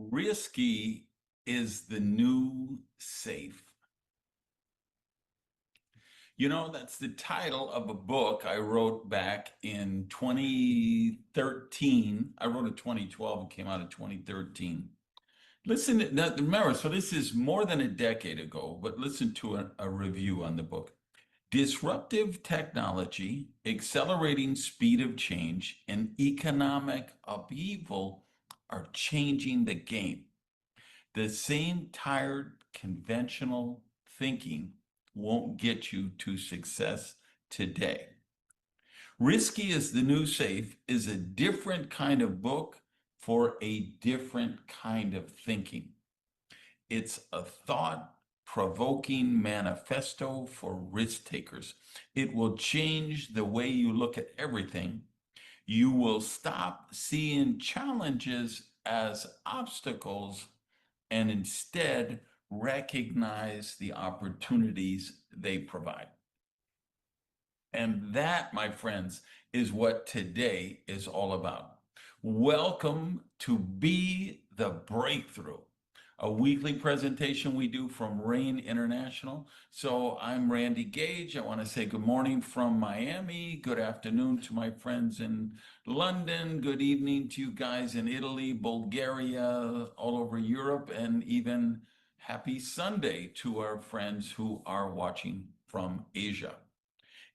Risky is the new safe. You know, that's the title of a book I wrote back in 2013. I wrote it 2012 and came out in 2013. Listen, remember, so this is more than a decade ago, but listen to a review on the book. Disruptive technology, accelerating speed of change, and economic upheaval are changing the game. The same tired, conventional thinking won't get you to success today. Risky is the New Safe is a different kind of book for a different kind of thinking. It's a thought provoking manifesto for risk takers. It will change the way you look at everything. You will stop seeing challenges as obstacles and instead recognize the opportunities they provide. And that, my friends, is what today is all about. Welcome to Be the Breakthrough, a weekly presentation we do from RAIN International. So I'm Randy Gage. I want to say good morning from Miami. Good afternoon to my friends in London. Good evening to you guys in Italy, Bulgaria, all over Europe, and even happy Sunday to our friends who are watching from Asia.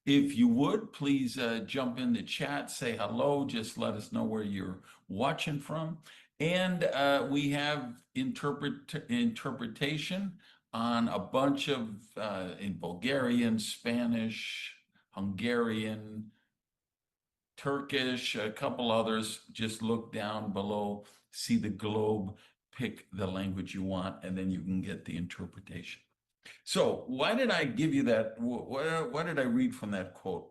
If you would, please jump in the chat, say hello, just let us know where you're watching from. And we have interpretation on a bunch of, in Bulgarian, Spanish, Hungarian, Turkish, a couple others. Just look down below, see the globe, pick the language you want, and then you can get the interpretation. So why did I give you that? What did I read from that quote?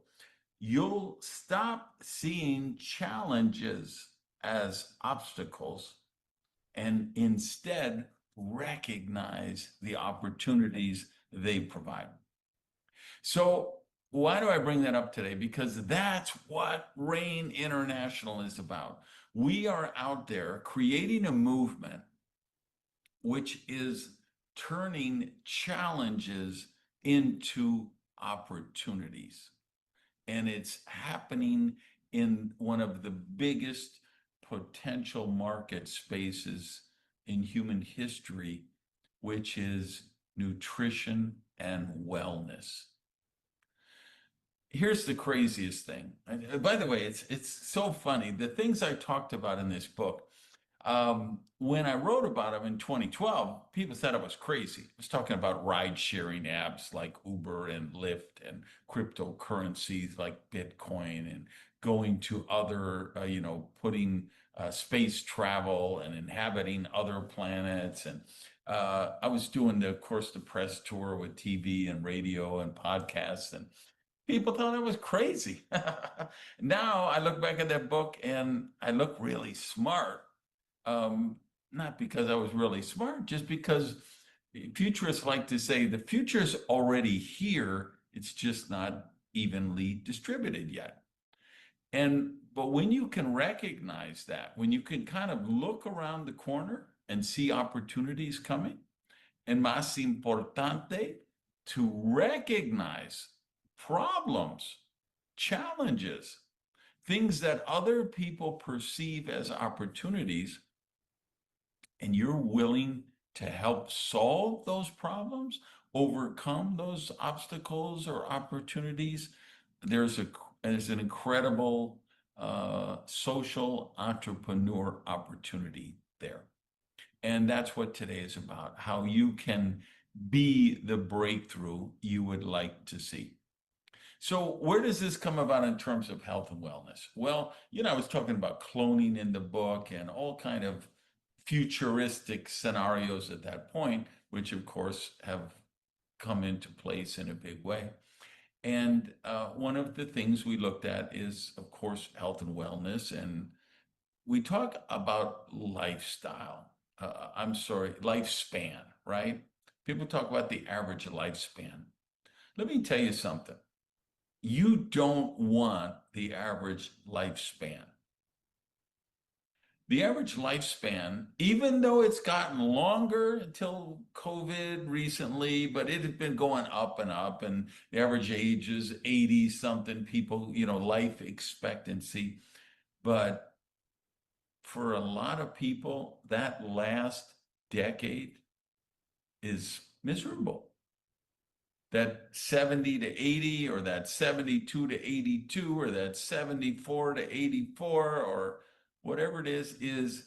You'll stop seeing challenges as obstacles and instead recognize the opportunities they provide. So why do I bring that up today? Because that's what RAIN International is about. We are out there creating a movement which is turning challenges into opportunities. And it's happening in one of the biggest potential market spaces in human history, which is nutrition and wellness. Here's the craziest thing. And by the way, it's so funny. The things I talked about in this book, when I wrote about them in 2012, people said I was crazy. I was talking about ride-sharing apps like Uber and Lyft and cryptocurrencies like Bitcoin and going to other, putting space travel and inhabiting other planets. And I was doing, of course, the press tour with TV and radio and podcasts, and people thought I was crazy. Now I look back at that book and I look really smart. Not because I was really smart, just because futurists like to say the future's already here, it's just not evenly distributed yet. But when you can recognize that, when you can kind of look around the corner and see opportunities coming, and más importante, to recognize problems, challenges, things that other people perceive as opportunities, and you're willing to help solve those problems, overcome those obstacles or opportunities, there's an incredible social entrepreneur opportunity there. And that's what today is about, how you can be the breakthrough you would like to see. So where does this come about in terms of health and wellness? Well, I was talking about cloning in the book and all kind of futuristic scenarios at that point, which of course have come into place in a big way. And one of the things we looked at is, of course, health and wellness. And we talk about lifestyle. I'm sorry, lifespan, right? People talk about the average lifespan. Let me tell you something. You don't want the average lifespan. The average lifespan, even though it's gotten longer until COVID recently, but it had been going up and up, and the average age is 80 something people, life expectancy. But for a lot of people, that last decade is miserable. That 70 to 80, or that 72 to 82, or that 74 to 84, or whatever it is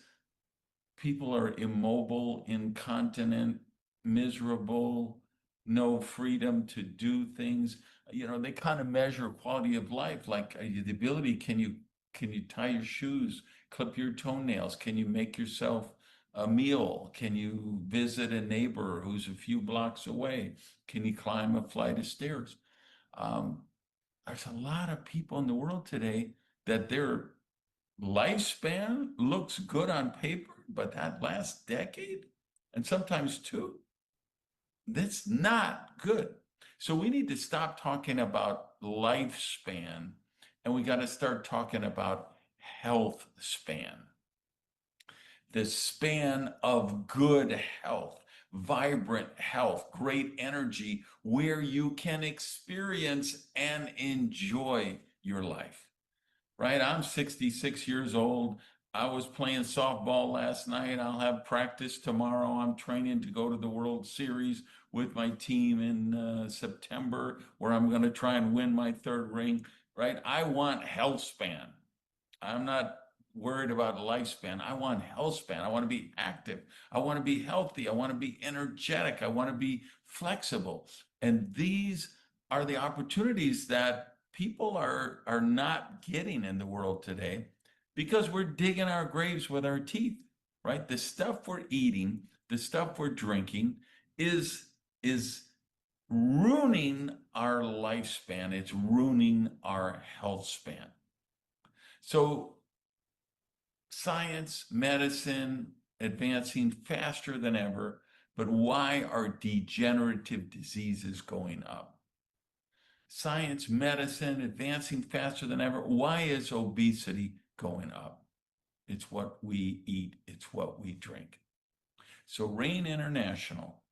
people are immobile, incontinent, miserable, no freedom to do things. They kind of measure quality of life, like the ability, can you tie your shoes, clip your toenails? Can you make yourself a meal? Can you visit a neighbor who's a few blocks away? Can you climb a flight of stairs? There's a lot of people in the world today that their lifespan looks good on paper, but that last decade, and sometimes two, that's not good. So we need to stop talking about lifespan, and we got to start talking about health span. The span of good health, vibrant health, great energy, where you can experience and enjoy your life. Right? I'm 66 years old. I was playing softball last night. I'll have practice tomorrow. I'm training to go to the World Series with my team in September, where I'm going to try and win my third ring. Right? I want health span. I'm not worried about lifespan. I want health span. I want to be active. I want to be healthy. I want to be energetic. I want to be flexible. And these are the opportunities that people are not getting in the world today, because we're digging our graves with our teeth, right? The stuff we're eating, the stuff we're drinking is ruining our lifespan. It's ruining our health span. So science, medicine, advancing faster than ever, but why are degenerative diseases going up? Science, medicine, advancing faster than ever. Why is obesity going up? It's what we eat, it's what we drink. So RAIN International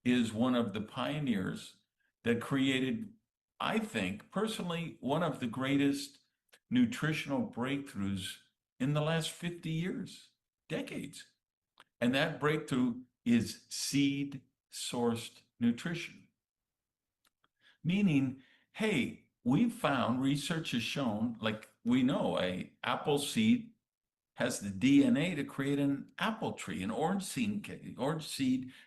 is one of the pioneers that created, I think, personally, one of the greatest nutritional breakthroughs in the last 50 years, decades. And that breakthrough is seed-sourced nutrition. Meaning, hey, we've found, research has shown, like we know a apple seed has the DNA to create an apple tree. An orange seed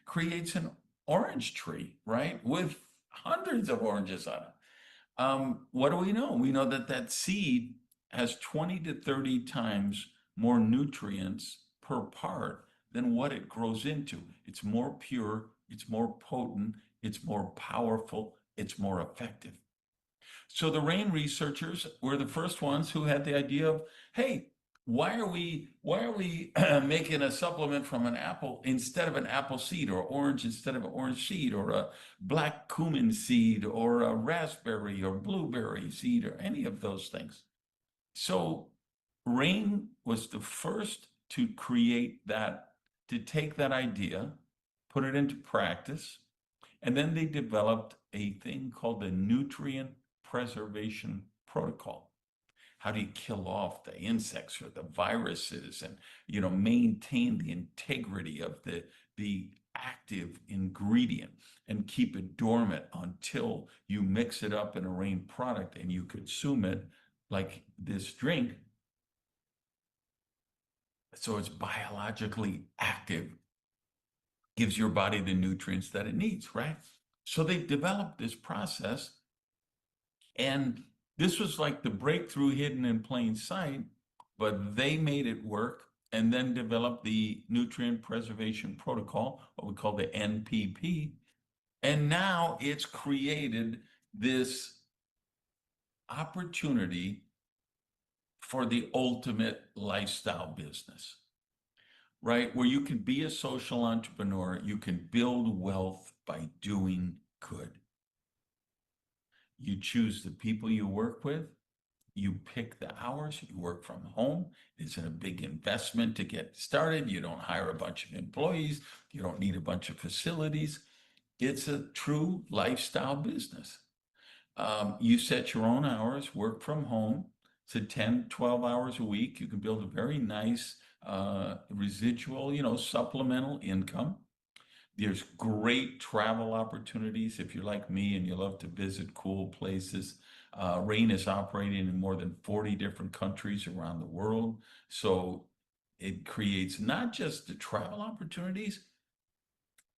creates an orange tree, right? With hundreds of oranges on it. What do we know? We know that that seed has 20 to 30 times more nutrients per part than what it grows into. It's more pure, it's more potent, it's more powerful, it's more effective. So the RAIN researchers were the first ones who had the idea of, hey, why are we making a supplement from an apple instead of an apple seed, or orange instead of an orange seed, or a black cumin seed, or a raspberry or blueberry seed, or any of those things? So RAIN was the first to create that, to take that idea, put it into practice, and then they developed a thing called the nutrient preservation protocol. How do you kill off the insects or the viruses, and maintain the integrity of the active ingredient and keep it dormant until you mix it up in a RAIN product and you consume it like this drink. So it's biologically active, gives your body the nutrients that it needs, right? So they developed this process, and this was like the breakthrough hidden in plain sight, but they made it work, and then developed the nutrient preservation protocol, what we call the NPP. And now it's created this opportunity for the ultimate lifestyle business, right? Where you can be a social entrepreneur, you can build wealth by doing good. You choose the people you work with, you pick the hours, you work from home. It's a big investment to get started. You don't hire a bunch of employees, you don't need a bunch of facilities. It's a true lifestyle business. You set your own hours, work from home. It's a 10, 12 hours a week. You can build a very nice residual, supplemental income. There's great travel opportunities if you're like me and you love to visit cool places. Rain is operating in more than 40 different countries around the world. So it creates not just the travel opportunities,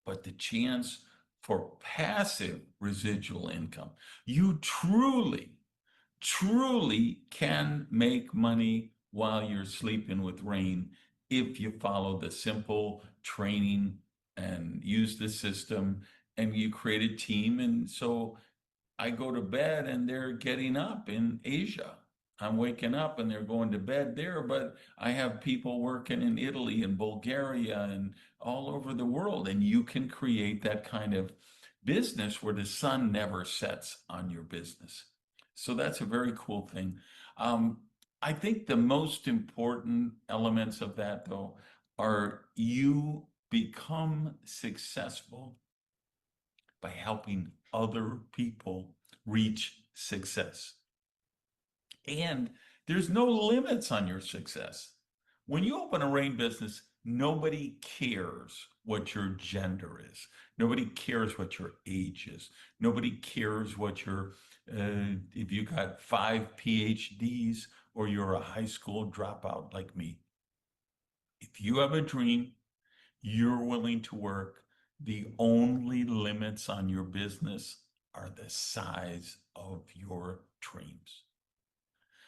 but the chance for passive residual income. You truly can make money while you're sleeping with Rain if you follow the simple training and use the system and you create a team. And so I go to bed and they're getting up in Asia. I'm waking up and they're going to bed there, but I have people working in Italy and Bulgaria and all over the world. And you can create that kind of business where the sun never sets on your business. So that's a very cool thing. Um, I think the most important elements of that, though, are you become successful by helping other people reach success. And there's no limits on your success. When you open a Rain business, nobody cares what your gender is. Nobody cares what your age is. Nobody cares what if you got 5 PhDs or you're a high school dropout like me. If you have a dream, you're willing to work. The only limits on your business are the size of your dreams.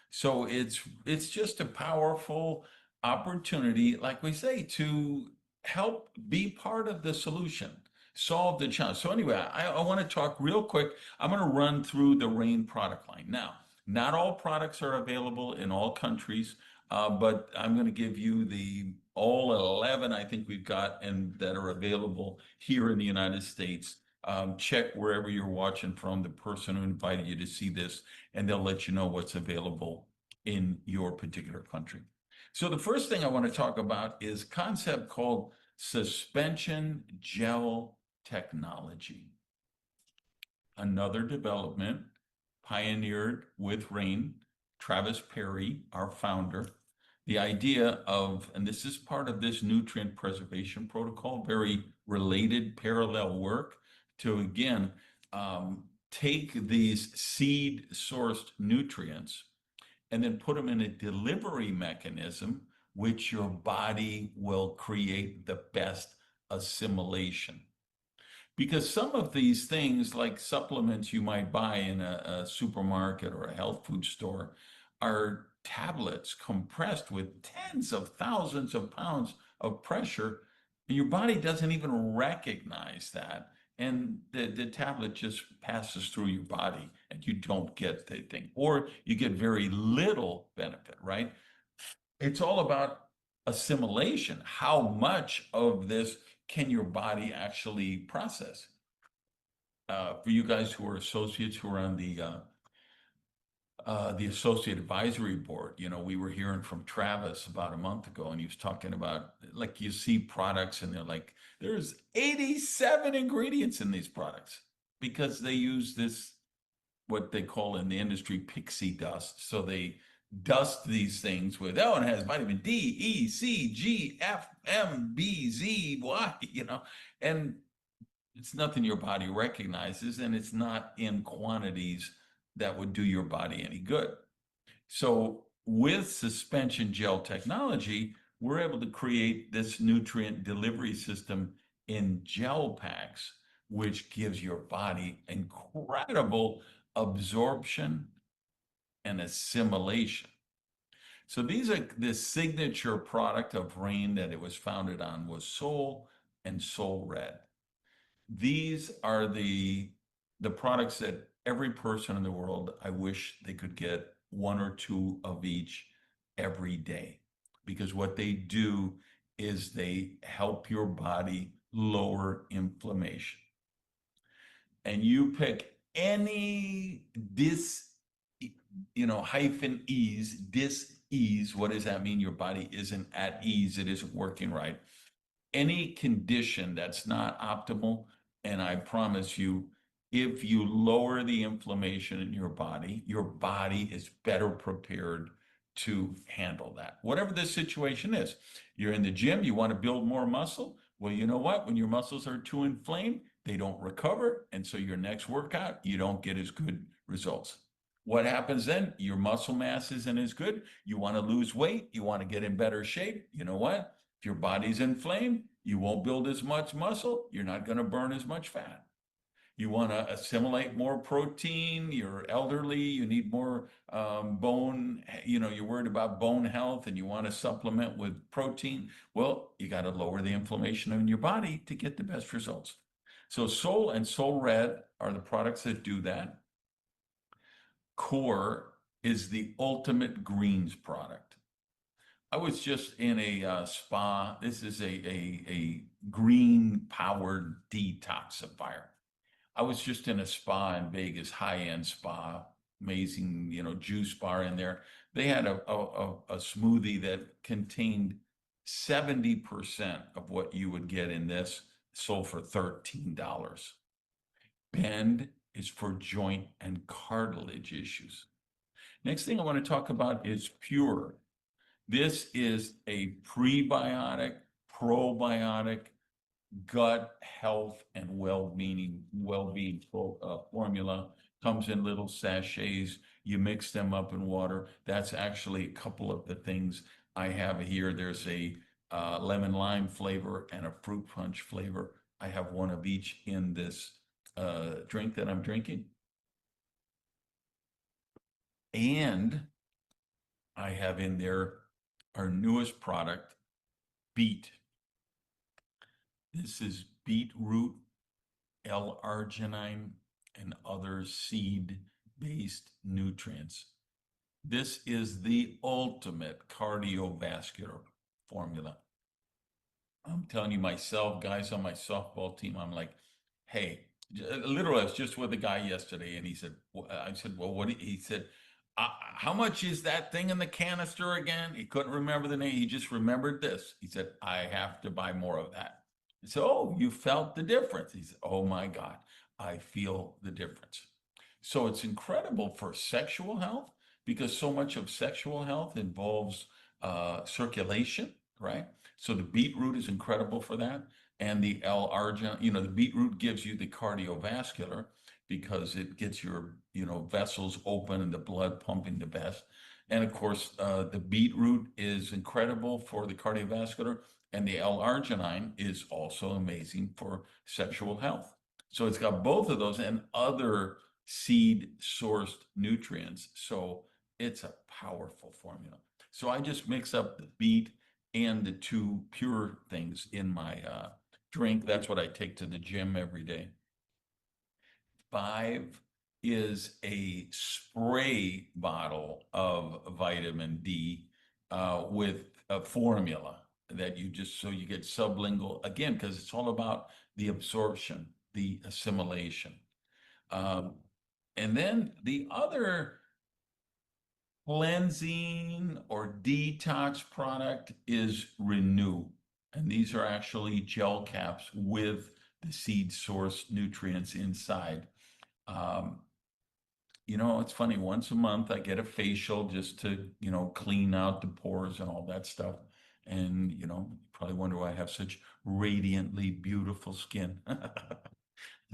So it's just a powerful opportunity, like we say, to help be part of the solution, solve the challenge. So anyway, I want to talk real quick. I'm going to run through the Rain product line. Now, not all products are available in all countries, but I'm going to give you the all 11 I think we've got and that are available here in the United States. Check wherever you're watching from, the person who invited you to see this, and they'll let you know what's available in your particular country. So the first thing I want to talk about is a concept called suspension gel technology. Another development pioneered with Rain, Travis Perry, our founder. The idea of, and this is part of this nutrient preservation protocol, very related parallel work to, again, take these seed sourced nutrients and then put them in a delivery mechanism which your body will create the best assimilation. Because some of these things, like supplements you might buy in a supermarket or a health food store, are tablets compressed with tens of thousands of pounds of pressure. And your body doesn't even recognize that. And the tablet just passes through your body and you don't get the thing, or you get very little benefit, right? It's all about assimilation. How much of this can your body actually process? For you guys who are associates who are on the associate advisory board, we were hearing from Travis about a month ago, and he was talking about, like, you see products and they're like, there's 87 ingredients in these products because they use this, what they call in the industry, pixie dust. So they dust these things with, oh, it has vitamin D, E, C, G, F, M, B, Z, Y, and it's nothing your body recognizes, and it's not in quantities that would do your body any good. So with suspension gel technology, we're able to create this nutrient delivery system in gel packs, which gives your body incredible absorption and assimilation. So these are the signature product of Rain that it was founded on was Soul and Soul Red. These are the products that every person in the world, I wish they could get one or two of each every day. Because what they do is they help your body lower inflammation. And you pick any hyphen ease, dis-ease. What does that mean? Your body isn't at ease, it isn't working right. Any condition that's not optimal, and I promise you, if you lower the inflammation in your body is better prepared to handle that. Whatever the situation is, you're in the gym, you want to build more muscle. Well, you know what? When your muscles are too inflamed, they don't recover. And so your next workout, you don't get as good results. What happens then? Your muscle mass isn't as good. You want to lose weight. You want to get in better shape. You know what? If your body's inflamed, you won't build as much muscle. You're not going to burn as much fat. You want to assimilate more protein. You're elderly. You need more bone. You're worried about bone health and you want to supplement with protein. Well, you got to lower the inflammation in your body to get the best results. So Soul and Soul Red are the products that do that. Core is the ultimate greens product. I was just in a spa. This is a green powered detoxifier. I was just in a spa in Vegas, high-end spa, amazing, juice bar in there. They had a smoothie that contained 70% of what you would get in this, sold for $13. Bend is for joint and cartilage issues. Next thing I want to talk about is Pure. This is a prebiotic, probiotic, gut health and well-being formula. Comes in little sachets. You mix them up in water. That's actually a couple of the things I have here. There's a lemon lime flavor and a fruit punch flavor. I have one of each in this drink that I'm drinking. And I have in there our newest product, beet. This is beetroot, L-arginine, and other seed-based nutrients. This is the ultimate cardiovascular formula. I'm telling you myself, guys on my softball team, I'm like, hey, literally, I was just with a guy yesterday, and he said, I said, well, he said, how much is that thing in the canister again? He couldn't remember the name. He just remembered this. He said, I have to buy more of that. I said, oh, you felt the difference. He said, oh my God, I feel the difference. So it's incredible for sexual health because so much of sexual health involves circulation, right? So the beetroot is incredible for that. And the L-arginine, the beetroot gives you the cardiovascular because it gets your, vessels open and the blood pumping the best. And of course, the beetroot is incredible for the cardiovascular, and the L-arginine is also amazing for sexual health. So it's got both of those and other seed-sourced nutrients. So it's a powerful formula. So I just mix up the beet and the two Pure things in my drink. That's what I take to the gym every day. 5 is a spray bottle of vitamin D with a formula that so you get sublingual, again, because it's all about the absorption, the assimilation. And then the other cleansing or detox product is Renew. And these are actually gel caps with the seed source nutrients inside. It's funny, once a month I get a facial just to, clean out the pores and all that stuff. And, you probably wonder why I have such radiantly beautiful skin.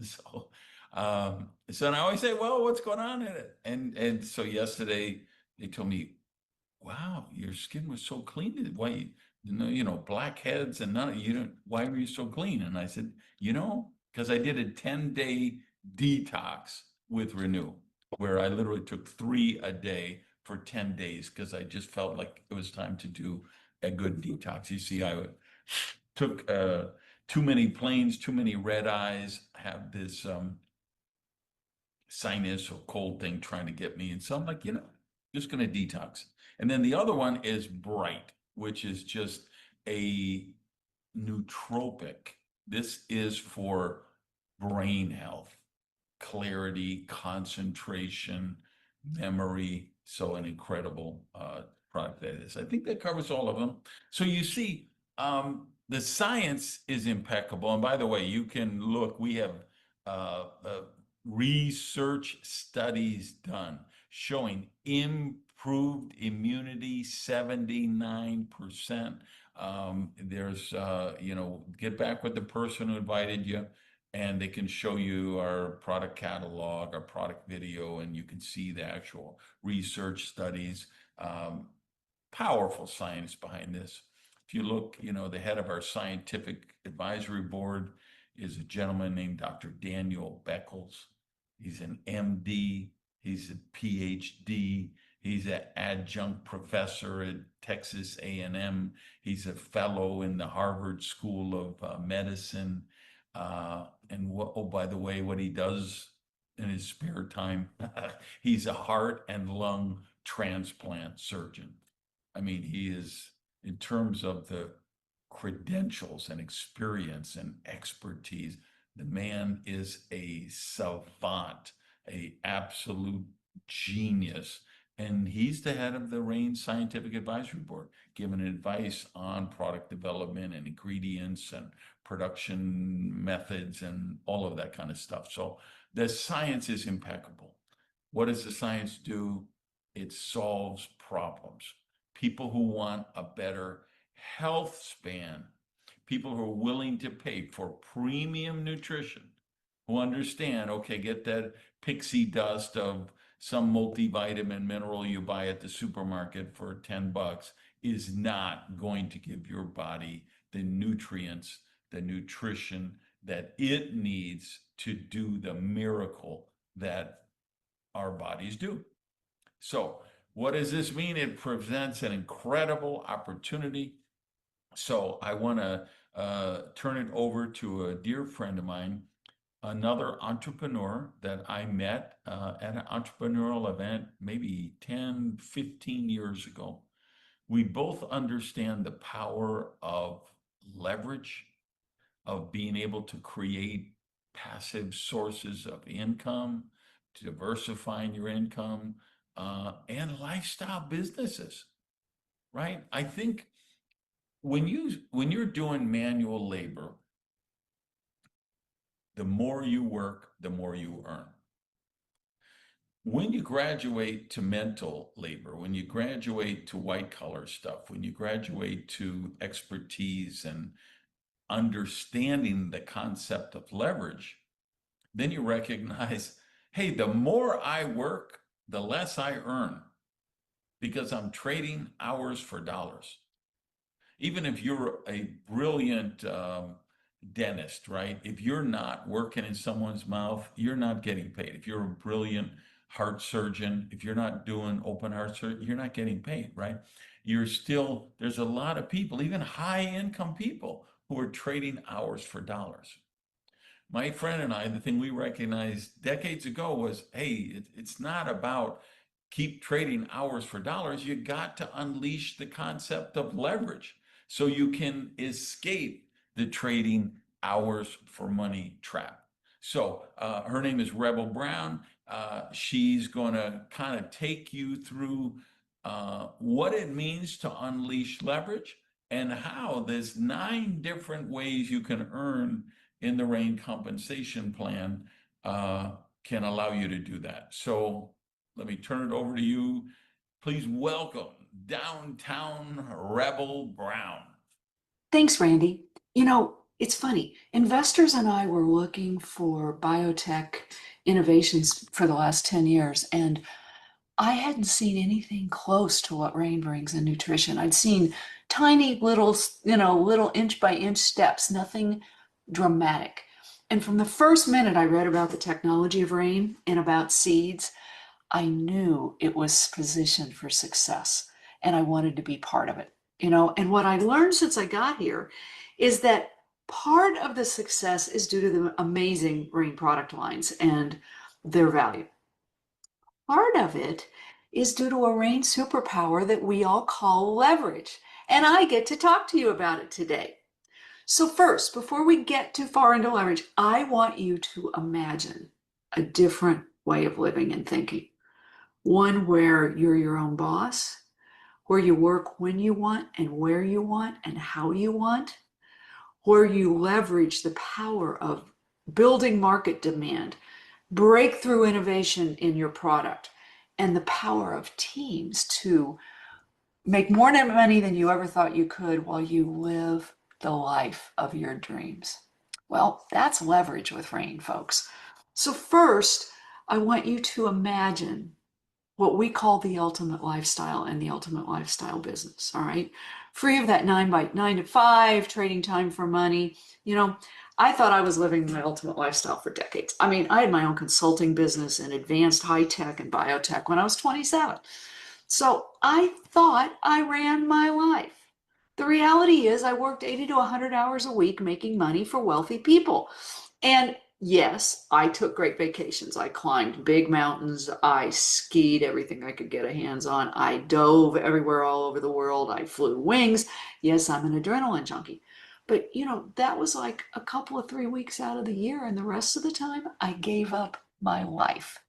So, and I always say, well, what's going on in it? And so yesterday they told me, wow, your skin was so clean. Why, blackheads and none of you don't, why were you so clean? And I said, because I did a 10-day detox with Renew, where I literally took 3 a day for 10 days because I just felt like it was time to do a good detox. You see, I took too many planes, too many red eyes, have this sinus or cold thing trying to get me. And so I'm like, just going to detox. And then the other one is Bright, which is just a nootropic. This is for brain health, clarity, concentration, memory. So an incredible product that is. I think that covers all of them. So you see, the science is impeccable. And by the way, you can look, we have research studies done showing improved immunity 79%. There's, get back with the person who invited you, and they can show you our product catalog, our product video, and you can see the actual research studies. Powerful science behind this. If you look, the head of our scientific advisory board is a gentleman named Dr. Daniel Beckles. He's an MD, he's a PhD, he's an adjunct professor at Texas A&M. He's a fellow in the Harvard School of Medicine. Oh, by the way, what he does in his spare time, he's a heart and lung transplant surgeon. I mean, he is, in terms of the credentials and experience and expertise, the man is a savant, a absolute genius. And he's the head of the RAIN Scientific Advisory Board, giving advice on product development and ingredients and production methods and all of that kind of stuff. So the science is impeccable. What does the science do? It solves problems. People who want a better health span, people who are willing to pay for premium nutrition, who understand, okay, get that pixie dust of some multivitamin mineral you buy at the supermarket for $10 is not going to give your body the nutrients, the nutrition that it needs to do the miracle that our bodies do. So what does this mean? It presents an incredible opportunity. So I want to turn it over to a dear friend of mine, another entrepreneur that I met at an entrepreneurial event maybe 10, 15 years ago. We both understand the power of leverage, of being able to create passive sources of income, diversifying your income, and lifestyle businesses, right? I think when you're doing manual labor, the more you work, the more you earn. When you graduate to mental labor, when you graduate to white collar stuff, when you graduate to expertise and understanding the concept of leverage, then you recognize, hey, the more I work, the less I earn, because I'm trading hours for dollars. Even if you're a brilliant dentist, right? If you're not working in someone's mouth, you're not getting paid. If you're a brilliant heart surgeon, if you're not doing open heart surgery, you're not getting paid, right? There's a lot of people, even high income people, who are trading hours for dollars. My friend and I, the thing we recognized decades ago was, hey, it's not about keep trading hours for dollars. You got to unleash the concept of leverage so you can escape the trading hours for money trap. So her name is Rebel Brown. She's going to kind of take you through what it means to unleash leverage and how there's 9 different ways you can earn in the RAIN compensation plan can allow you to do that. So let me turn it over to you. Please welcome downtown Rebel Brown. Thanks, Randy. It's funny. Investors and I were looking for biotech innovations for the last 10 years, and I hadn't seen anything close to what RAIN brings in nutrition. I'd seen tiny little, little inch by inch steps, nothing dramatic. And from the first minute I read about the technology of RAIN and about seeds, I knew it was positioned for success, and I wanted to be part of it. And what I learned since I got here is that part of the success is due to the amazing Rain product lines and their value. Part of it is due to a Rain superpower that we all call leverage. And I get to talk to you about it today. So first, before we get too far into leverage, I want you to imagine a different way of living and thinking. One where you're your own boss, where you work when you want and where you want and how you want, where you leverage the power of building market demand, breakthrough innovation in your product, and the power of teams to make more money than you ever thought you could while you live the life of your dreams. Well, that's leverage with Rain, folks. So first, I want you to imagine what we call the ultimate lifestyle and the ultimate lifestyle business, all right? Free of that 9 to 5, trading time for money. You know, I thought I was living my ultimate lifestyle for decades. I mean, I had my own consulting business in advanced high tech and biotech when I was 27. So I thought I ran my life. The reality is I worked 80 to 100 hours a week making money for wealthy people. And yes, I took great vacations. I climbed big mountains. I skied everything I could get a hands on. I dove everywhere all over the world. I flew wings. Yes, I'm an adrenaline junkie. But you know, that was like a couple of 3 weeks out of the year. And the rest of the time, I gave up my life.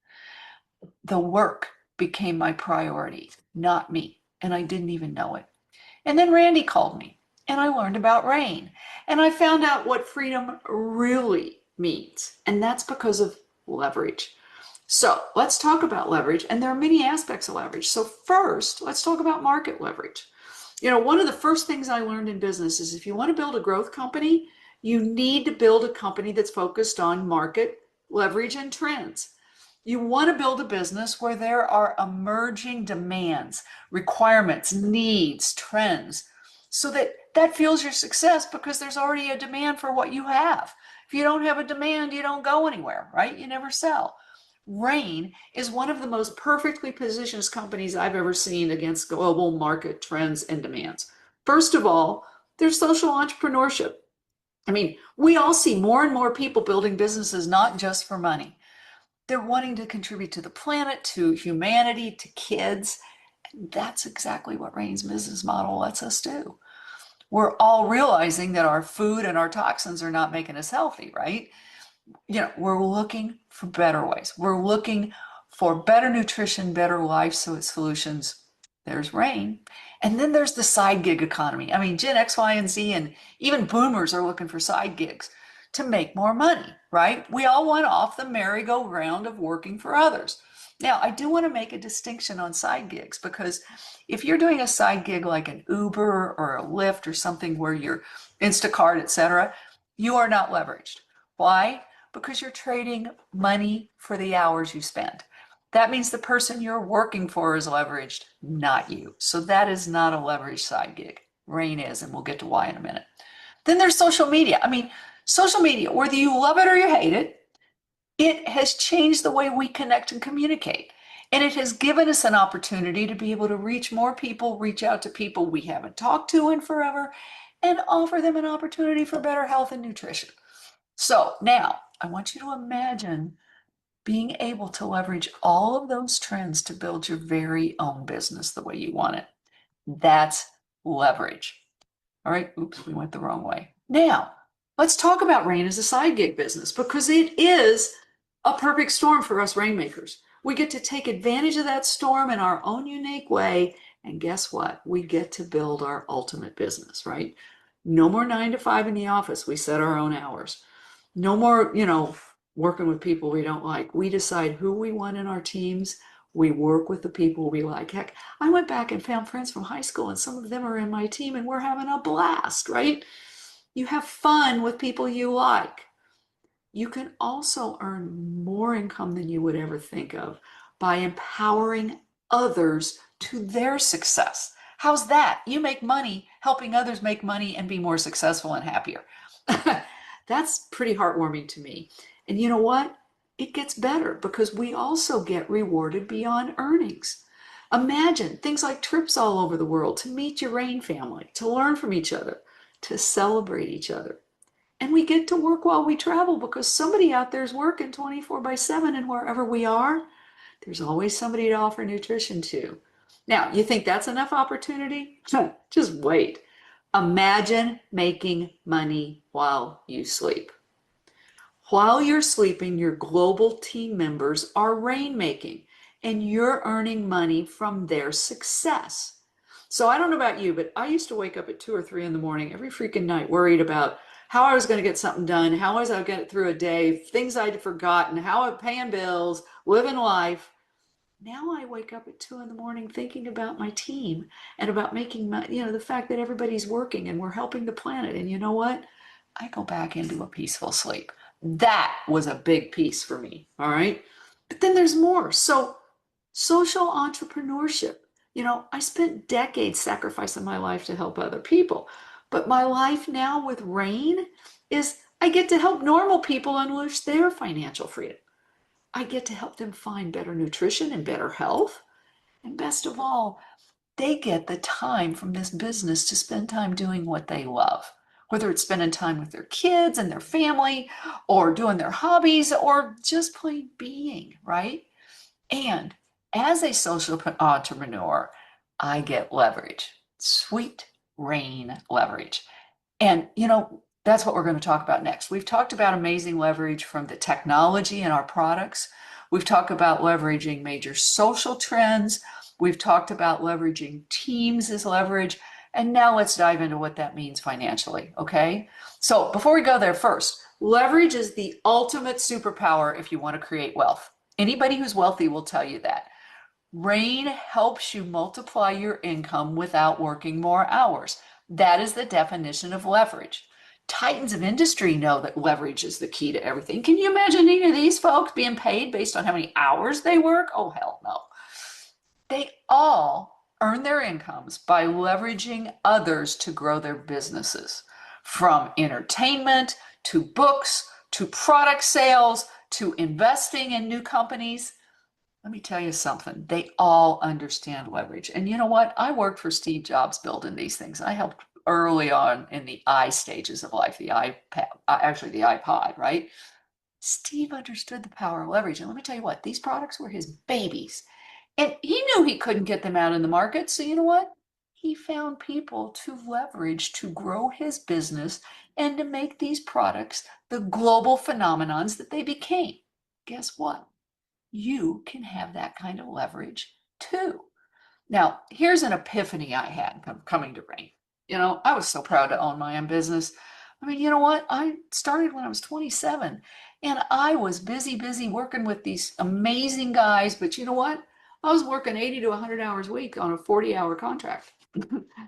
The work became my priority, not me. And I didn't even know it. And then Randy called me and I learned about Rain and I found out what freedom really means. And that's because of leverage. So let's talk about leverage. And there are many aspects of leverage. So first, let's talk about market leverage. You know, one of the first things I learned in business is if you want to build a growth company, you need to build a company that's focused on market leverage and trends. You want to build a business where there are emerging demands, requirements, needs, trends, so that fuels your success because there's already a demand for what you have. If you don't have a demand, you don't go anywhere, right? You never sell. Rain is one of the most perfectly positioned companies I've ever seen against global market trends and demands. First of all, there's social entrepreneurship. I mean, we all see more and more people building businesses not just for money. They're wanting to contribute to the planet, to humanity, to kids. And that's exactly what Rain's business model lets us do. We're all realizing that our food and our toxins are not making us healthy, right? You know, we're looking for better ways. We're looking for better nutrition, better life solutions. There's Rain. And then there's the side gig economy. I mean, Gen X, Y, and Z, and even boomers are looking for side gigs to make more money, right? We all want off the merry-go-round of working for others. Now, I do want to make a distinction on side gigs because if you're doing a side gig like an Uber or a Lyft or something where you're Instacart, etc., you are not leveraged. Why? Because you're trading money for the hours you spend. That means the person you're working for is leveraged, not you. So that is not a leveraged side gig. Rain is, and we'll get to why in a minute. Then there's social media. I mean, social media, whether you love it or you hate it, it has changed the way we connect and communicate. And it has given us an opportunity to be able to reach more people, reach out to people we haven't talked to in forever, and offer them an opportunity for better health and nutrition. So now I want you to imagine being able to leverage all of those trends to build your very own business the way you want it. That's leverage. All right, oops, we went the wrong way. Now, let's talk about Rain as a side gig business because it is a perfect storm for us rainmakers. We get to take advantage of that storm in our own unique way. And guess what? We get to build our ultimate business, right? No more 9 to 5 in the office. We set our own hours. No more, working with people we don't like. We decide who we want in our teams. We work with the people we like. Heck, I went back and found friends from high school, and some of them are in my team, and we're having a blast, right? You have fun with people you like. You can also earn more income than you would ever think of by empowering others to their success. How's that? You make money helping others make money and be more successful and happier. That's pretty heartwarming to me. And you know what? It gets better because we also get rewarded beyond earnings. Imagine things like trips all over the world to meet your Rain family, to learn from each other, to celebrate each other. And we get to work while we travel because somebody out there is working 24/7, and wherever we are, there's always somebody to offer nutrition to. Now, you think that's enough opportunity? Just wait. Imagine making money while you sleep. While you're sleeping, your global team members are rainmaking, and you're earning money from their success. So I don't know about you, but I used to wake up at 2 or 3 in the morning every freaking night worried about how I was going to get something done, how was I going to get through a day, things I'd forgotten, how I'm paying bills, living life. Now I wake up at 2 in the morning thinking about my team and about making my, the fact that everybody's working and we're helping the planet. And you know what? I go back into a peaceful sleep. That was a big piece for me. All right. But then there's more. So, social entrepreneurship. I spent decades sacrificing my life to help other people. But my life now with Rain is I get to help normal people unleash their financial freedom. I get to help them find better nutrition and better health. And best of all, they get the time from this business to spend time doing what they love, whether it's spending time with their kids and their family, or doing their hobbies, or just plain being, right? And as a social entrepreneur, I get leverage, sweet Rain leverage. And, that's what we're going to talk about next. We've talked about amazing leverage from the technology in our products. We've talked about leveraging major social trends. We've talked about leveraging teams as leverage. And now let's dive into what that means financially, okay? So before we go there, first, leverage is the ultimate superpower if you want to create wealth. Anybody who's wealthy will tell you that. Rain helps you multiply your income without working more hours. That is the definition of leverage. Titans of industry know that leverage is the key to everything. Can you imagine any of these folks being paid based on how many hours they work? Oh, hell no. They all earn their incomes by leveraging others to grow their businesses, from entertainment to books to product sales to investing in new companies. Let me tell you something. They all understand leverage. And you know what? I worked for Steve Jobs building these things. I helped early on in the I stages of life, the iPad, actually the iPod, right? Steve understood the power of leverage. And let me tell you what, these products were his babies. And he knew he couldn't get them out in the market. So you know what? He found people to leverage to grow his business and to make these products the global phenomenons that they became. Guess what? You can have that kind of leverage too. Now, here's an epiphany I had coming to Rain. I was so proud to own my own business. I mean, you know what? I started when I was 27, and I was busy working with these amazing guys. But you know what? I was working 80 to 100 hours a week on a 40-hour contract.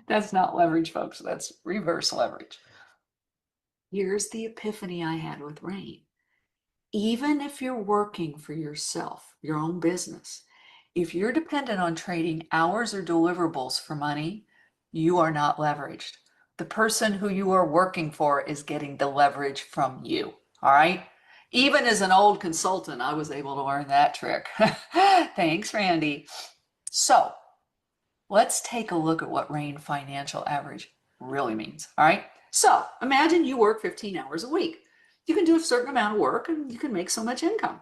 That's not leverage, folks. That's reverse leverage. Here's the epiphany I had with Rain. Even if you're working for yourself, your own business, if you're dependent on trading hours or deliverables for money, you are not leveraged. The person who you are working for is getting the leverage from you. All right. Even as an old consultant, I was able to learn that trick. Thanks, Randy. So let's take a look at what Rain Financial Average really means. All right. So imagine you work 15 hours a week. You can do a certain amount of work and you can make so much income.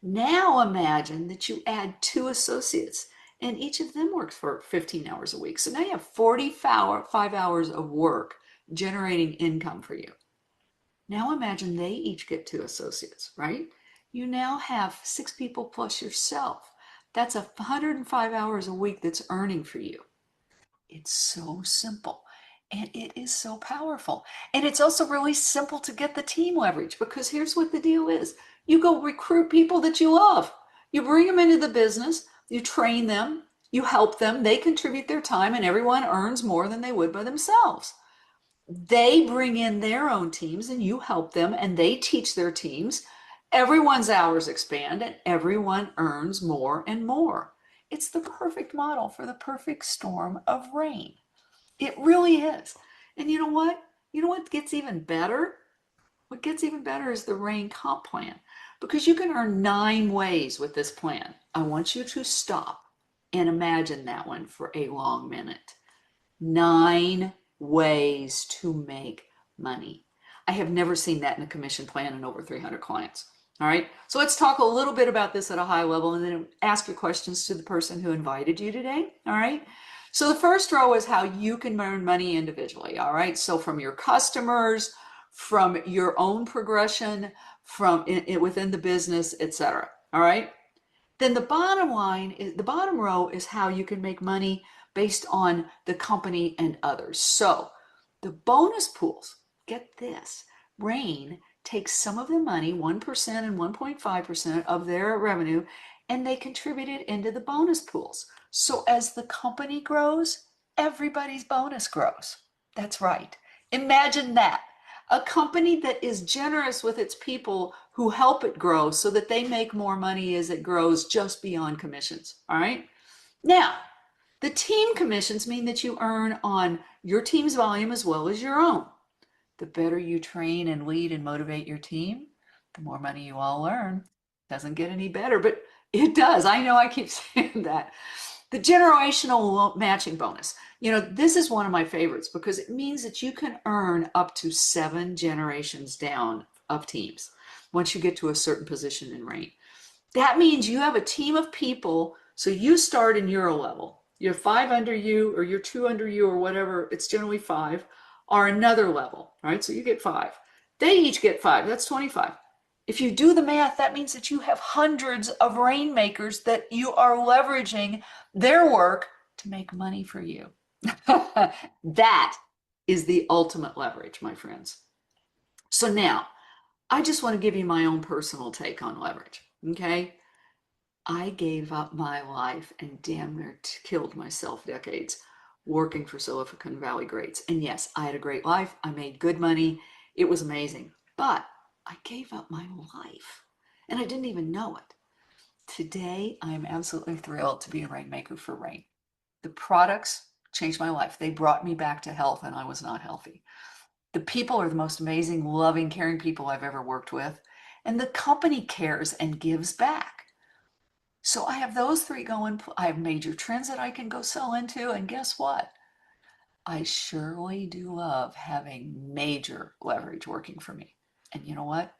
Now imagine that you add 2 associates and each of them works for 15 hours a week. So now you have 45 hours of work generating income for you. Now imagine they each get 2 associates, right? You now have 6 people plus yourself. That's 105 hours a week that's earning for you. It's so simple. And it is so powerful. And it's also really simple to get the team leverage, because here's what the deal is. You go recruit people that you love. You bring them into the business, you train them, you help them, they contribute their time, and everyone earns more than they would by themselves. They bring in their own teams and you help them, and they teach their teams. Everyone's hours expand and everyone earns more and more. It's the perfect model for the perfect storm of Rain. It really is. And you know what? You know what gets even better? What gets even better is the Rain Comp Plan, because you can earn 9 ways with this plan. I want you to stop and imagine that one for a long minute. 9 ways to make money. I have never seen that in a commission plan in over 300 clients. All right. So let's talk a little bit about this at a high level and then ask your questions to the person who invited you today. All right. So the first row is how you can earn money individually. All right. So from your customers, from your own progression, from within the business, etc. All right. Then the bottom line is the bottom row is how you can make money based on the company and others. So the bonus pools, get this, Rain takes some of the money, 1% and 1.5% of their revenue, and they contribute it into the bonus pools. So as the company grows, everybody's bonus grows. That's right. Imagine that. A company that is generous with its people who help it grow so that they make more money as it grows just beyond commissions. All right. Now, the team commissions mean that you earn on your team's volume as well as your own. The better you train and lead and motivate your team, the more money you all earn. Doesn't get any better, but it does. I know I keep saying that. The generational matching bonus. This is one of my favorites because it means that you can earn up to 7 generations down of teams once you get to a certain position in Rain. That means you have a team of people. So you start in Euro level. You're 5 under you, or you're 2 under you, or whatever. It's generally 5, or another level. Right? So you get 5. They each get 5. That's 25. If you do the math, that means that you have hundreds of rainmakers that you are leveraging their work to make money for you. That is the ultimate leverage, my friends. So now, I just want to give you my own personal take on leverage. Okay. I gave up my life and damn near killed myself decades working for Silicon Valley greats. And yes, I had a great life. I made good money. It was amazing. But I gave up my life and I didn't even know it. Today, I am absolutely thrilled to be a rainmaker for Rain. The products changed my life. They brought me back to health and I was not healthy. The people are the most amazing, loving, caring people I've ever worked with. And the company cares and gives back. So I have those 3 going. I have major trends that I can go sell into. And guess what? I surely do love having major leverage working for me. And you know what?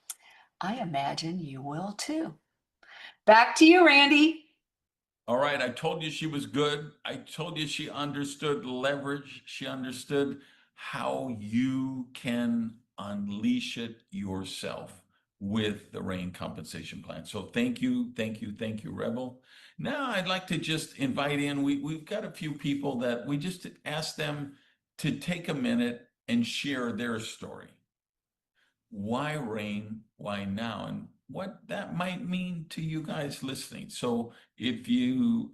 I imagine you will too. Back to you, Randy. All right, I told you she was good. I told you she understood leverage. She understood how you can unleash it yourself with the Rain compensation plan. So thank you, thank you, thank you, Rebel. Now I'd like to just invite in, we've got a few people that we just asked them to take a minute and share their story. Why Rain? Why now? And what that might mean to you guys listening. So if you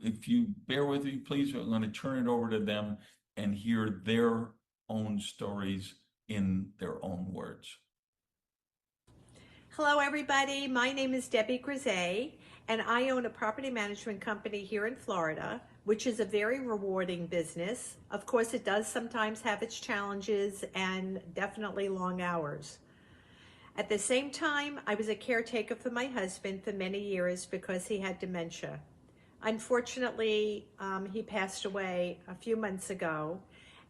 bear with me, please, we're going to turn it over to them and hear their own stories in their own words. Hello, everybody. My name is Debbie Grisey, and I own a property management company here in Florida, which is a very rewarding business. Of course, it does sometimes have its challenges and definitely long hours. At the same time, I was a caretaker for my husband for many years because he had dementia. Unfortunately, he passed away a few months ago,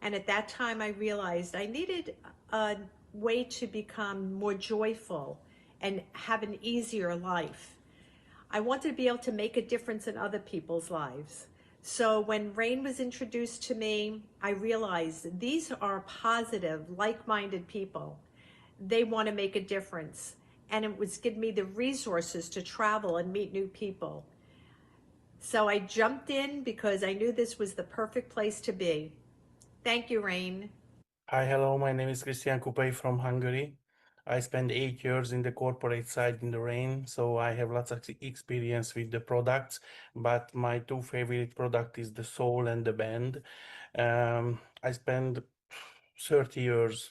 and at that time I realized I needed a way to become more joyful and have an easier life. I wanted to be able to make a difference in other people's lives. So when Rain was introduced to me, I realized these are positive, like-minded people. They want to make a difference. And it was giving me the resources to travel and meet new people. So I jumped in because I knew this was the perfect place to be. Thank you, Rain. Hi, hello, my name is Christian Kupej from Hungary. I spent 8 years in the corporate side in the Rain, so I have lots of experience with the products, but my 2 favorite product is the Soul and the Band. I spent 30 years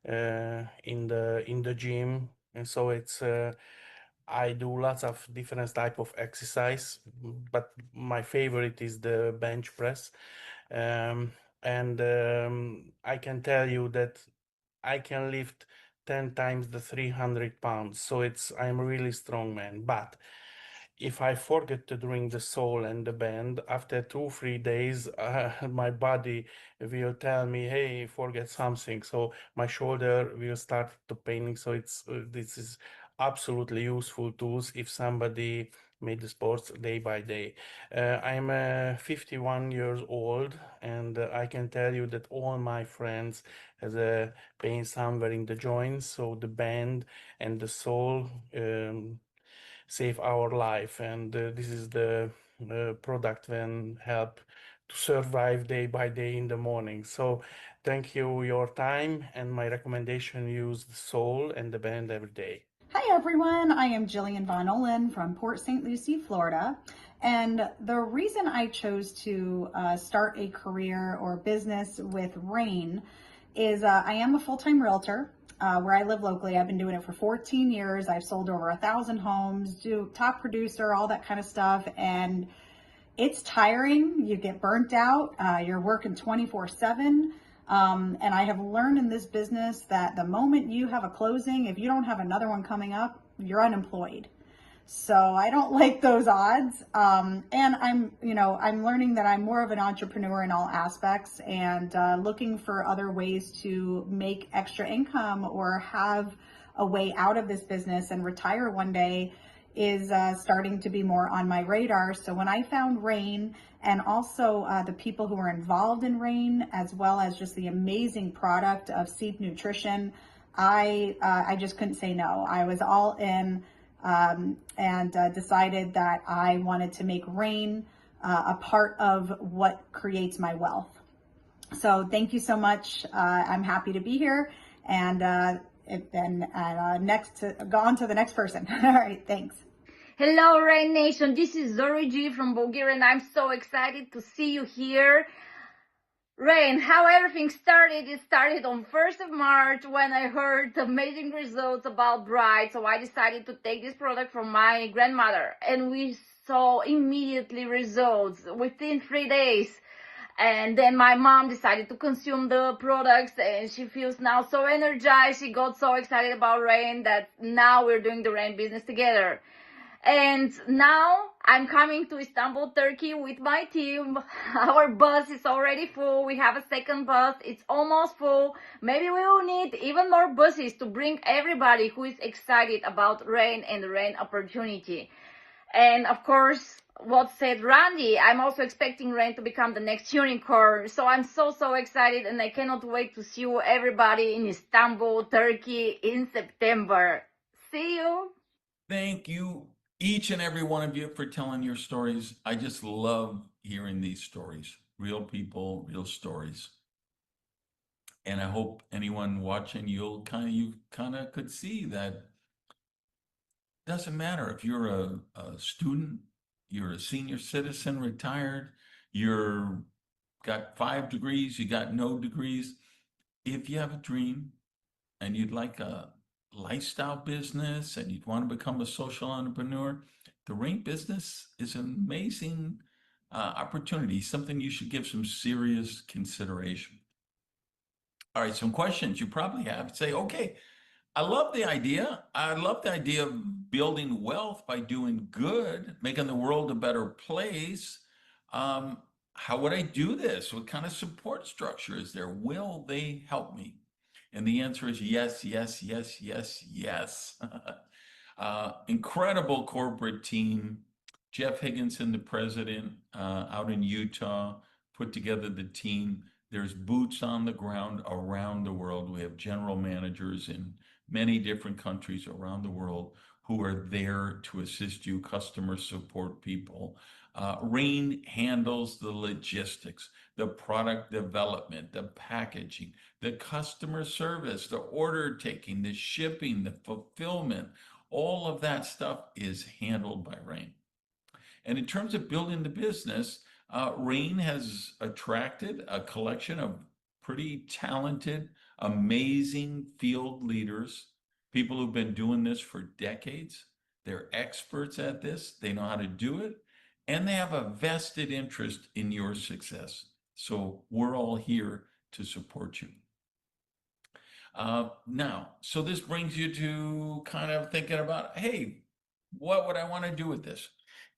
in the gym, and so it's I do lots of different type of exercise, but my favorite is the bench press. And I can tell you that I can lift 10 times the 300 pounds. So I'm really strong man. But if I forget to drink the Soul and the Band, after 2 3 days, my body will tell me, "Hey, forget something." So my shoulder will start to paining. So this is absolutely useful tools if somebody made the sports day by day. I'm 51 years old, and I can tell you that all my friends has a pain somewhere in the joints. So the Band and the Soul save our life, and this is the product when help to survive day by day in the morning. So thank you your time, and my recommendation: use the Soul and the Band every day. Hi everyone, I am Jillian Von Olin from Port St. Lucie, Florida. And the reason I chose to start a career or business with Rain is I am a full-time realtor where I live locally. I've been doing it for 14 years. I've sold over 1,000 homes, do top producer, all that kind of stuff. And it's tiring. You get burnt out. You're working 24/7. And I have learned in this business that the moment you have a closing, if you don't have another one coming up, you're unemployed. So I don't like those odds. And I'm learning that I'm more of an entrepreneur in all aspects and looking for other ways to make extra income or have a way out of this business and retire one day is starting to be more on my radar. So when I found Rain and also the people who are involved in Rain, as well as just the amazing product of Seed Nutrition, I just couldn't say no. I was all in and decided that I wanted to make Rain a part of what creates my wealth. So thank you so much. I'm happy to be here, and go on to the next person. All right, thanks. Hello, Rain Nation. This is Zori G from Bulgaria, and I'm so excited to see you here. Rain, how everything started, it started on 1st of March when I heard amazing results about Bright. So I decided to take this product from my grandmother, and we saw immediately results within 3 days. And then my mom decided to consume the products, and she feels now so energized. She got so excited about Rain that now we're doing the Rain business together. And now I'm coming to Istanbul, Turkey with my team. Our bus is already full. We have a second bus. It's almost full. Maybe we will need even more buses to bring everybody who is excited about Rain and the Rain opportunity. And of course, what said Randy, I'm also expecting Rain to become the next unicorn. So I'm so excited, and I cannot wait to see you everybody in Istanbul, Turkey in September. See you. Thank you, each and every one of you, for telling your stories. I just love hearing these stories. Real people, real stories. And I hope anyone watching, you kind of could see that doesn't matter if you're a student, you're a senior citizen, retired, you're got 5 degrees, you got no degrees. If you have a dream and you'd like a lifestyle business and you'd want to become a social entrepreneur, the Rain business is an amazing opportunity, something you should give some serious consideration. All right, some questions you probably have. Say, okay, I love the idea. I love the idea of building wealth by doing good, making the world a better place. How would I do this? What kind of support structure is there? Will they help me? And the answer is yes, yes, yes, yes, yes. Incredible corporate team. Jeff Higginson, the president, out in Utah, put together the team. There's boots on the ground around the world. We have general managers in many different countries around the world who are there to assist you, customer support people. Rain handles the logistics, the product development, the packaging, the customer service, the order taking, the shipping, the fulfillment. All of that stuff is handled by Rain. And in terms of building the business, Rain has attracted a collection of pretty talented, amazing field leaders, people who've been doing this for decades. They're experts at this, they know how to do it, and they have a vested interest in your success. So we're all here to support you. Now, so this brings you to kind of thinking about, hey, what would I want to do with this?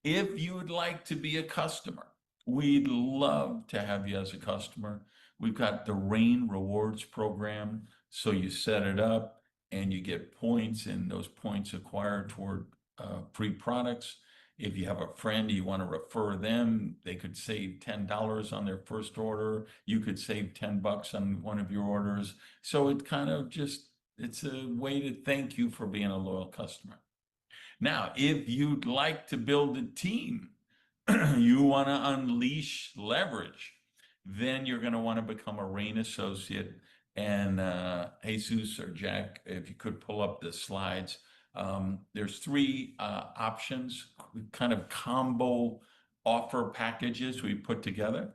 If you would like to be a customer, we'd love to have you as a customer. We've got the Rain Rewards program. So you set it up and you get points, and those points acquired toward free products. If you have a friend, you want to refer them, they could save $10 on their first order. You could save $10 on one of your orders. So it kind of just, it's a way to thank you for being a loyal customer. Now, if you'd like to build a team, you want to unleash leverage, then you're going to want to become a Rain associate. And Jesus or Jack, if you could pull up the slides, there's three options, kind of combo offer packages we put together.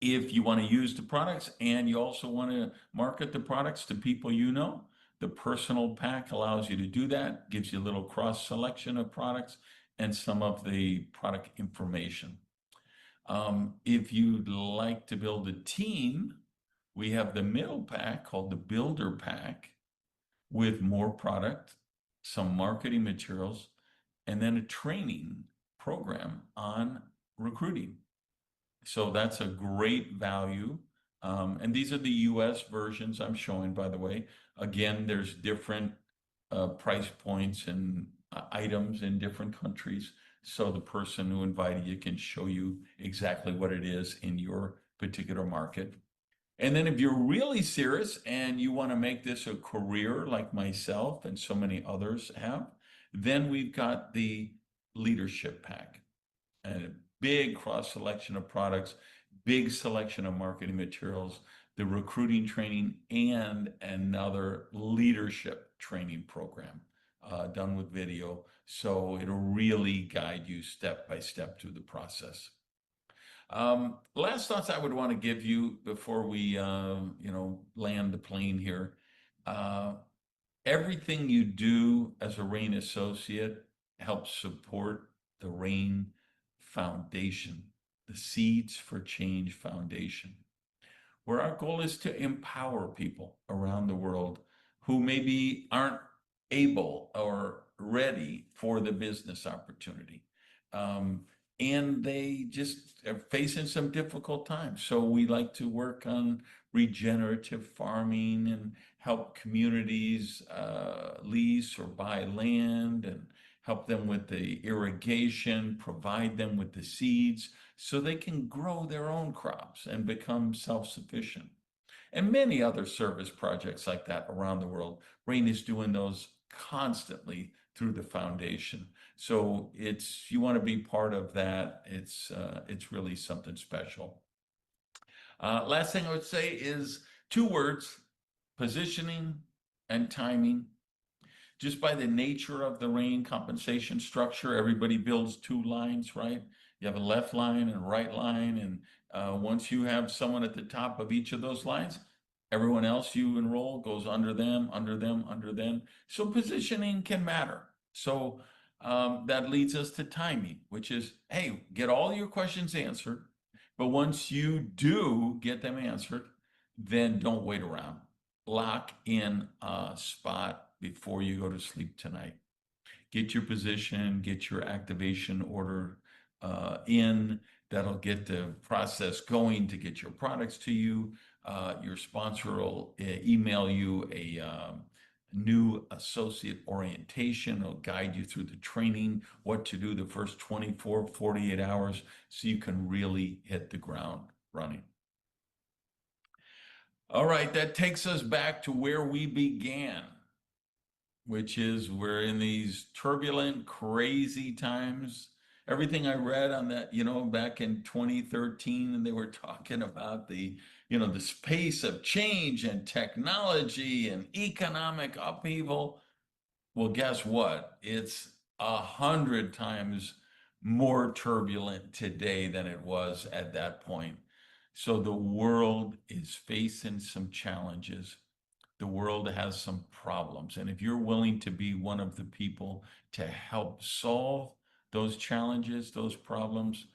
If you want to use the products and you also want to market the products to people you know, the personal pack allows you to do that, gives you a little cross selection of products and some of the product information. If you'd like to build a team, we have the middle pack called the Builder Pack with more product, some marketing materials, and then a training program on recruiting. So that's a great value. And these are the US versions I'm showing, by the way. Again, there's different price points and items in different countries. So the person who invited you can show you exactly what it is in your particular market. And then if you're really serious and you want to make this a career like myself and so many others have, then we've got the Leadership Pack. And a big cross selection of products, big selection of marketing materials, the recruiting training, and another leadership training program done with video. So it'll really guide you step by step through the process. Last thoughts I would want to give you before we, land the plane here. Everything you do as a Rain associate helps support the Rain Foundation, the Seeds for Change Foundation, where our goal is to empower people around the world who maybe aren't able or ready for the business opportunity. And they just are facing some difficult times. So we like to work on regenerative farming and help communities lease or buy land and help them with the irrigation, provide them with the seeds so they can grow their own crops and become self-sufficient. And many other service projects like that around the world. Rain is doing those constantly through the foundation. So you want to be part of that. It's really something special. Last thing I would say is 2 words: positioning and timing. Just by the nature of the Rain compensation structure, everybody builds 2 lines, right? You have a left line and a right line, and once you have someone at the top of each of those lines, everyone else you enroll goes under them, under them, under them. So positioning can matter. So that leads us to timing, which is, hey, get all your questions answered. But once you do get them answered, then don't wait around. Lock in a spot before you go to sleep tonight. Get your position, get your activation order in. That'll get the process going to get your products to you. Your sponsor will email you a new associate orientation. It'll guide you through the training, what to do the first 24, 48 hours, so you can really hit the ground running. All right, that takes us back to where we began, which is we're in these turbulent, crazy times. Everything I read on that, back in 2013, and they were talking about the space of change and technology and economic upheaval. Well, guess what? It's 100 times more turbulent today than it was at that point. So the world is facing some challenges. The world has some problems. And if you're willing to be one of the people to help solve those challenges, those problems,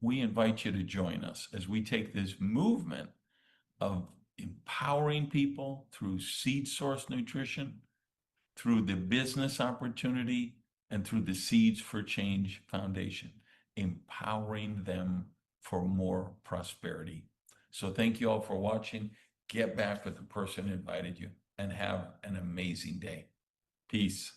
we invite you to join us as we take this movement of empowering people through seed source nutrition, through the business opportunity and through the Seeds for Change Foundation, empowering them for more prosperity. So thank you all for watching. Get back with the person who invited you and have an amazing day. Peace.